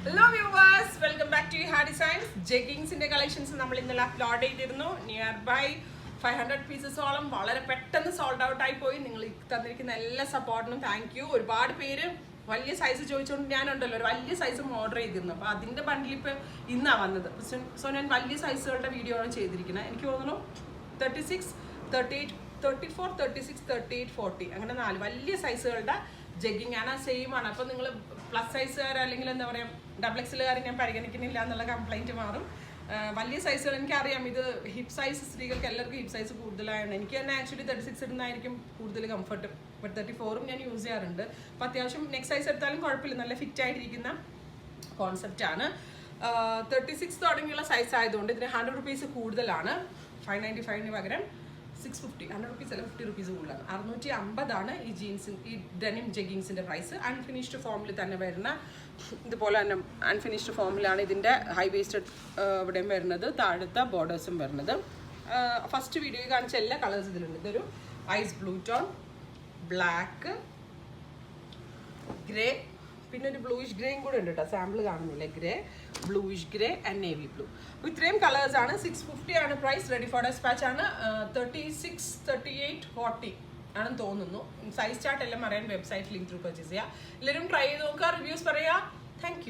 Hello viewers, welcome back to Hard Designs. Jeggings collections നമ്മൾ ഇന്നലെ upload ചെയ്തിരുന്നു. Near by 500 പീസസോളം വളരെ പെട്ടെന്ന് സോൾഡ് ഔട്ട് ആയി പോയി. നിങ്ങൾ തന്നിരിക്കുന്ന എല്ലാ സപ്പോർട്ടിനും താങ്ക് യു. ഒരുപാട് പേര് വലിയ സൈസ് ചോദിച്ചുകൊണ്ട് ഞാനുണ്ടല്ലോ ഒരു വലിയ സൈസും ഓർഡർ ചെയ്തിരുന്നു. അപ്പോൾ അതിൻ്റെ ബണ്ടിൽ ഇപ്പോൾ ഇന്നാണ് വന്നത്. സോ ഞാൻ വലിയ സൈസുകളുടെ വീഡിയോ ആണ് ചെയ്തിരിക്കുന്നത്. എനിക്ക് തോന്നുന്നു 36, 38, 34, 36, 38, 40 അങ്ങനെ 4 വലിയ സൈസുകളുടെ ജഗ്ഗിങ് ആണ്. സെയിം ആണ്. അപ്പോൾ നിങ്ങൾ പ്ലസ് സൈസുകാർ അല്ലെങ്കിൽ എന്താ പറയുക ഡബിൾ എക്സലുകാർ ഞാൻ പരിഗണിക്കുന്നില്ല എന്നുള്ള കംപ്ലൈൻറ്റ് മാറും. വലിയ സൈസുകൾ എനിക്കറിയാം. ഇത് ഹിപ്പ് സൈസ് സ്ത്രീകൾക്ക് എല്ലാവർക്കും ഹിപ്പ് സൈസ് കൂടുതലായാണ്. എനിക്ക് തന്നെ ആക്ച്വലി 36 ഇടുന്നതായിരിക്കും കൂടുതൽ കംഫർട്ട്. ബട്ട് 34ഉം ഞാൻ യൂസ് ചെയ്യാറുണ്ട്. അപ്പോൾ അത്യാവശ്യം നെക്സ്റ്റ് സൈസ് എടുത്താലും കുഴപ്പമില്ല. നല്ല ഫിറ്റ് ആയിട്ടിരിക്കുന്ന കോൺസെപ്റ്റാണ്. 36 തുടങ്ങിയുള്ള സൈസ് ആയതുകൊണ്ട് ഇതിന് 100 റുപ്പീസ് കൂടുതലാണ്. 595 പകരം 650, 100 റുപ്പീസ് അല്ല 50 റുപ്പീസ് കൂടുതലാണ്. 650 ഈ ജീൻസ് ഈ ഡെനിം ജഗ്ഗിങ്സിൻ്റെ പ്രൈസ്. അൺഫിനിഷ്ഡ് ഫോമിൽ തന്നെ വരുന്ന ഇതുപോലെ തന്നെ അൺഫിനിഷ്ഡ് ഫോമിലാണ് ഇതിൻ്റെ ഹൈ വേസ്റ്റഡ് ഇവിടെയും വരുന്നത്, താഴത്തെ ബോർഡേഴ്സും വരുന്നത്. ഫസ്റ്റ് വീഡിയോയിൽ കാണിച്ച എല്ലാ കളേഴ്സ് ഇതിലുണ്ട്. ഇതൊരു ice blue tone, black, grey, പിന്നെ ഒരു ബ്ലൂയിഷ് ഗ്രേയും കൂടെ ഉണ്ട് കേട്ടോ. സാമ്പിൾ കാണുന്നില്ല. Grey, bluish grey and navy blue. അപ്പോൾ ഇത്രയും കളേഴ്സാണ്. 650 ആണ് പ്രൈസ്. റെഡി ഫോർ ഡെസ്പാച്ച് ആണ്. 36, 38, 40 ആണെന്ന് തോന്നുന്നു. സൈസ് ചാർട്ട് എല്ലാം അറിയാൻ വെബ്സൈറ്റ് ലിങ്ക് ത്രൂ പർച്ചേസ് ചെയ്യുക. എല്ലാവരും ട്രൈ ചെയ്ത് നോക്കുക, റിവ്യൂസ് പറയുക. Thank you.